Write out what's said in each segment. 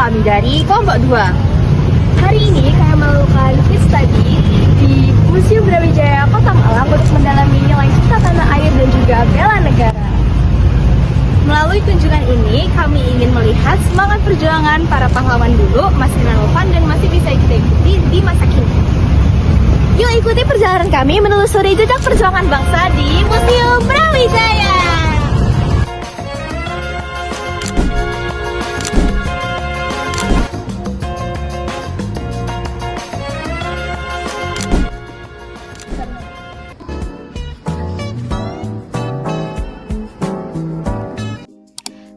kami dari kelompok 2. Hari ini kami melakukan case study di Museum Brawijaya Kota Malang untuk mendalami nilai cinta tanah air dan juga bela negara. Melalui kunjungan ini, kami ingin melihat semangat perjuangan para pahlawan dulu masih relevan dan masih bisa kita ikuti di masa kini. Yuk ikuti perjalanan kami menelusuri jejak perjuangan bangsa di Museum Brawijaya.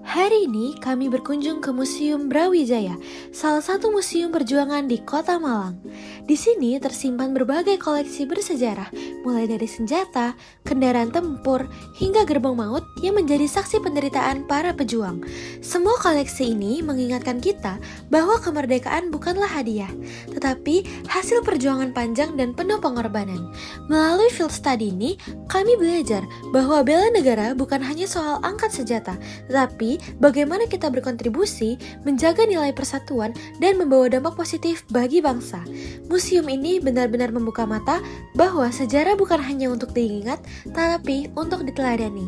Hari ini kami berkunjung ke Museum Brawijaya, salah satu museum perjuangan di Kota Malang. Di sini tersimpan berbagai koleksi bersejarah, mulai dari senjata, kendaraan tempur, hingga gerbang maut yang menjadi saksi penderitaan para pejuang. Semua koleksi ini mengingatkan kita bahwa kemerdekaan bukanlah hadiah, tetapi hasil perjuangan panjang dan penuh pengorbanan. Melalui field study ini, kami belajar bahwa bela negara bukan hanya soal angkat senjata, tetapi bagaimana kita berkontribusi, menjaga nilai persatuan, dan membawa dampak positif bagi bangsa. Museum ini benar-benar membuka mata bahwa sejarah bukan hanya untuk diingat, tetapi untuk diteladani.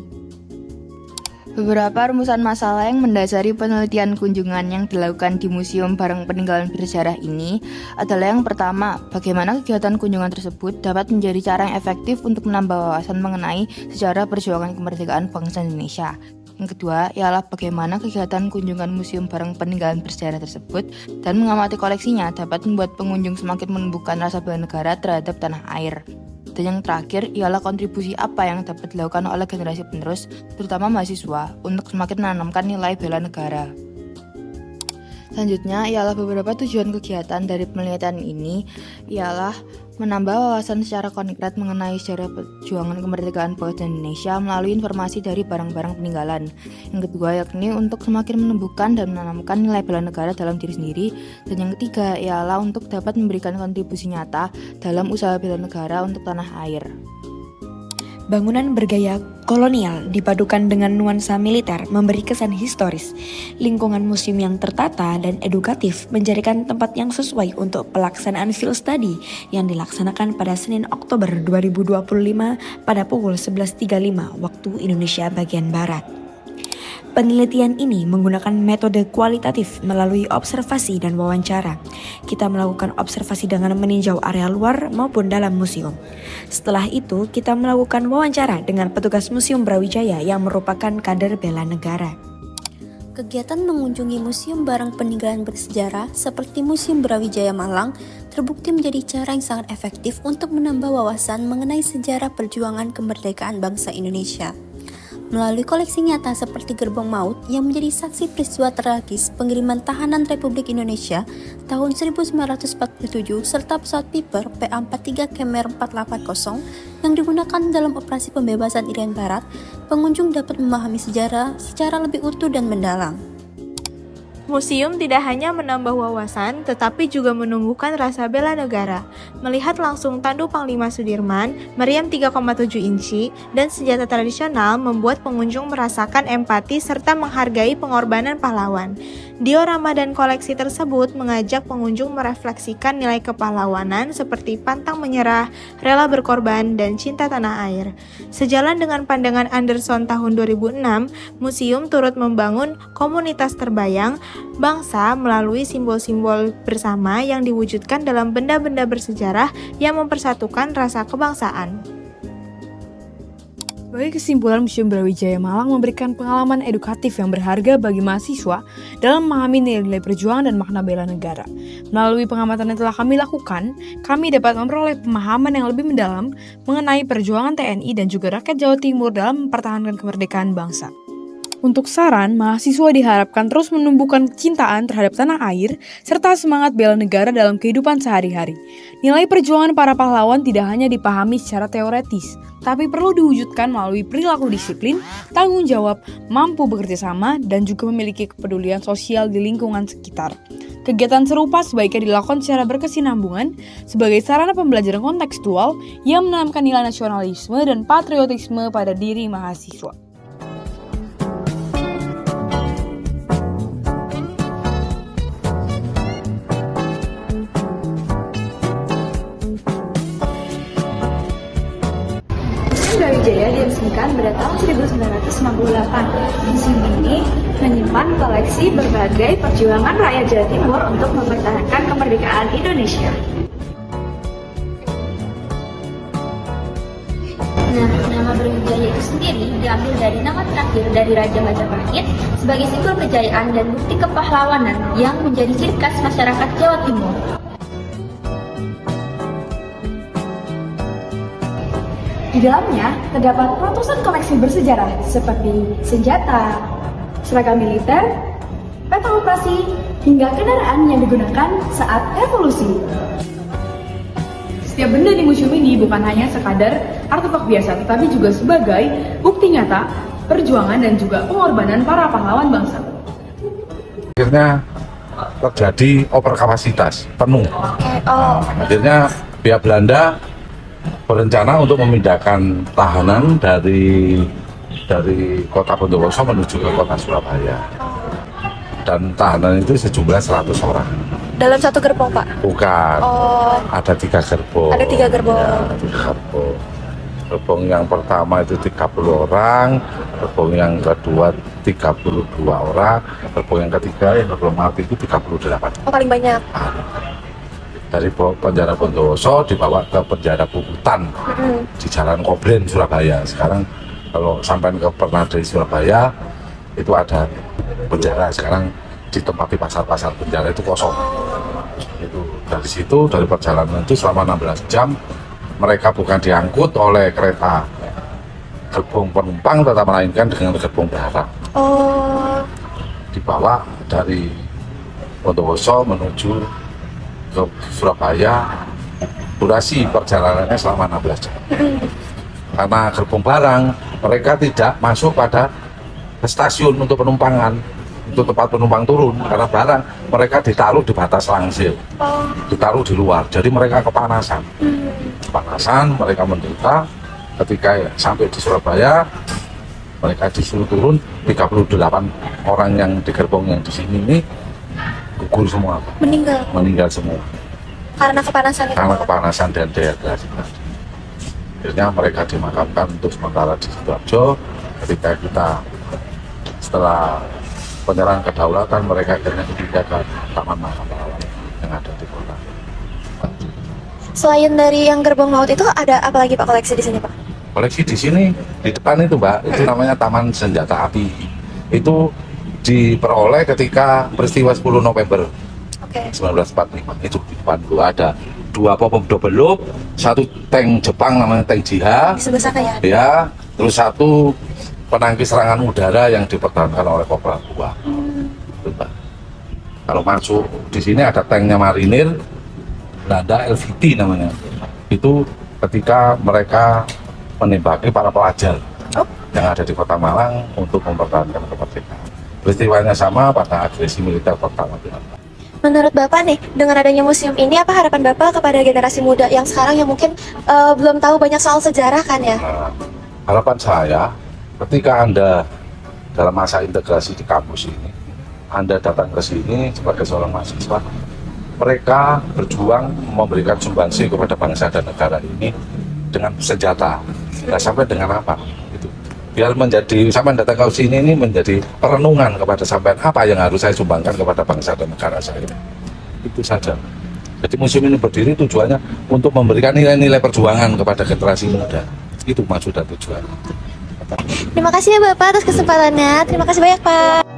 Beberapa rumusan masalah yang mendasari penelitian kunjungan yang dilakukan di Museum Barang Peninggalan Bersejarah ini adalah yang pertama, bagaimana kegiatan kunjungan tersebut dapat menjadi cara yang efektif untuk menambah wawasan mengenai sejarah perjuangan kemerdekaan bangsa Indonesia. Yang kedua, ialah bagaimana kegiatan kunjungan Museum Barang Peninggalan Bersejarah tersebut dan mengamati koleksinya dapat membuat pengunjung semakin menumbuhkan rasa bela negara terhadap tanah air. Dan yang terakhir ialah kontribusi apa yang dapat dilakukan oleh generasi penerus, terutama mahasiswa, untuk semakin menanamkan nilai bela negara. Selanjutnya ialah beberapa tujuan kegiatan dari penelitian ini ialah menambah wawasan secara konkret mengenai sejarah perjuangan kemerdekaan bangsa Indonesia melalui informasi dari barang-barang peninggalan. Yang kedua yakni untuk semakin menumbuhkan dan menanamkan nilai bela negara dalam diri sendiri. Dan yang ketiga ialah untuk dapat memberikan kontribusi nyata dalam usaha bela negara untuk tanah air. Bangunan bergaya kolonial dipadukan dengan nuansa militer memberi kesan historis. Lingkungan museum yang tertata dan edukatif menjadikan tempat yang sesuai untuk pelaksanaan field study yang dilaksanakan pada Senin Oktober 2025 pada pukul 11.35 waktu Indonesia bagian Barat. Penelitian ini menggunakan metode kualitatif melalui observasi dan wawancara. Kita melakukan observasi dengan meninjau area luar maupun dalam museum. Setelah itu, kita melakukan wawancara dengan petugas Museum Brawijaya yang merupakan kader bela negara. Kegiatan mengunjungi Museum Barang Peninggalan Bersejarah seperti Museum Brawijaya Malang terbukti menjadi cara yang sangat efektif untuk menambah wawasan mengenai sejarah perjuangan kemerdekaan bangsa Indonesia. Melalui koleksi nyata seperti gerbang maut yang menjadi saksi peristiwa tragis pengiriman tahanan Republik Indonesia tahun 1947 serta pesawat Piper PA-43 Khmer 480 yang digunakan dalam operasi pembebasan Irian Barat, pengunjung dapat memahami sejarah secara lebih utuh dan mendalam. Museum tidak hanya menambah wawasan, tetapi juga menumbuhkan rasa bela negara. Melihat langsung tandu Panglima Sudirman, meriam 3,7 inci, dan senjata tradisional membuat pengunjung merasakan empati serta menghargai pengorbanan pahlawan. Diorama dan koleksi tersebut mengajak pengunjung merefleksikan nilai kepahlawanan seperti pantang menyerah, rela berkorban, dan cinta tanah air. Sejalan dengan pandangan Anderson tahun 2006, museum turut membangun komunitas terbayang bangsa melalui simbol-simbol bersama yang diwujudkan dalam benda-benda bersejarah yang mempersatukan rasa kebangsaan. Sebagai kesimpulan, Museum Brawijaya Malang memberikan pengalaman edukatif yang berharga bagi mahasiswa dalam memahami nilai-nilai perjuangan dan makna bela negara. Melalui pengamatan yang telah kami lakukan, kami dapat memperoleh pemahaman yang lebih mendalam mengenai perjuangan TNI dan juga rakyat Jawa Timur dalam mempertahankan kemerdekaan bangsa. Untuk saran, mahasiswa diharapkan terus menumbuhkan kecintaan terhadap tanah air serta semangat bela negara dalam kehidupan sehari-hari. Nilai perjuangan para pahlawan tidak hanya dipahami secara teoretis, tapi perlu diwujudkan melalui perilaku disiplin, tanggung jawab, mampu bekerja sama, dan juga memiliki kepedulian sosial di lingkungan sekitar. Kegiatan serupa sebaiknya dilakukan secara berkesinambungan sebagai sarana pembelajaran kontekstual yang menanamkan nilai nasionalisme dan patriotisme pada diri mahasiswa. pada tahun 1998. Museum ini menyimpan koleksi berbagai perjuangan rakyat Jawa Timur untuk mempertahankan kemerdekaan Indonesia. Nah, nama Brawijaya itu sendiri diambil dari nama terakhir dari Raja Majapahit sebagai simbol kejayaan dan bukti kepahlawanan yang menjadi ciri khas masyarakat Jawa Timur. Di dalamnya terdapat ratusan koleksi bersejarah seperti senjata, seragam militer, peta operasi, hingga kendaraan yang digunakan saat revolusi. Setiap benda di museum ini bukan hanya sekadar artefak biasa, tetapi juga sebagai bukti nyata perjuangan dan juga pengorbanan para pahlawan bangsa. Akhirnya terjadi overkapasitas penuh. Akhirnya pihak Belanda berencana untuk memindahkan tahanan dari kota Bondowoso menuju ke kota Surabaya. Dan tahanan itu sejumlah 100 orang. Dalam satu gerbong, Pak? Bukan. Oh, Ada 3 gerbong. ada 3 gerbong. Ya, 3 gerbong. Gerbong yang pertama itu 30 orang, gerbong yang kedua 32 orang, gerbong yang ketiga yang gerbong mati itu 38. Oh, paling banyak. Dari penjara Bondowoso dibawa ke penjara Puputan di Jalan Kobren, Surabaya. Sekarang kalau sampai ke Pernade Surabaya itu ada penjara, sekarang ditempati pasar-pasar penjara itu kosong. Itu dari situ, dari perjalanan itu selama 16 jam mereka bukan diangkut oleh kereta gerbong penumpang, tetapi melainkan dengan gerbong barang. Oh, Dibawa dari Bondowoso menuju ke Surabaya, durasi perjalanannya selama 16 jam. Karena gerbong barang, mereka tidak masuk pada stasiun untuk penumpangan, untuk tempat penumpang turun, karena barang mereka ditaruh di batas langsir, ditaruh di luar, jadi mereka kepanasan. Kepanasan, mereka menderita. Ketika sampai di Surabaya, mereka disuruh turun. 38 orang yang di gerbong yang di sini ini gugur semua, meninggal semua karena kepanasan itu. karena kepanasan dan dehidrasi. Akhirnya mereka dimakamkan untuk sementara di Sidoarjo. Ketika kita setelah penyerahan kedaulatan, mereka akhirnya dipindah ke Taman Makam Pahlawan yang ada di kota. Selain dari yang gerbong maut itu, ada apa lagi Pak koleksi di sini, Pak? Koleksi di sini, di depan itu Mbak, itu namanya Taman Senjata Api. Itu diperoleh ketika peristiwa 10 November 1945. Itu di depan itu ada 2 bom double loop, 1 tank Jepang namanya tank Jiha, Di sebelah sana ya? ya, terus 1 penangkis serangan udara yang dipertahankan oleh Kopral Buah. Itu, Mbak. Kalau masuk di sini ada tanknya marinir, Belanda LVT namanya. Itu ketika mereka menembaki para pelajar yang ada di Kota Malang untuk mempertahankan kemerdekaan. Peristiwanya sama pada agresi militer pertama. Menurut Bapak nih, dengan adanya museum ini, apa harapan Bapak kepada generasi muda yang sekarang yang mungkin belum tahu banyak soal sejarah kan ya? Nah, harapan saya, ketika Anda dalam masa integrasi di kampus ini, Anda datang ke sini sebagai seorang mahasiswa, mereka berjuang memberikan sumbangsi kepada bangsa dan negara ini dengan senjata. Nah, sampai dengan apa? Itu. Biar menjadi, sampai datang ke sini ini menjadi perenungan kepada sampai apa yang harus saya sumbangkan kepada bangsa dan negara saya. Itu saja. Jadi museum ini berdiri tujuannya untuk memberikan nilai-nilai perjuangan kepada generasi muda. Itu maksud dan tujuan. Terima kasih ya Bapak atas kesempatannya. Terima kasih banyak Pak.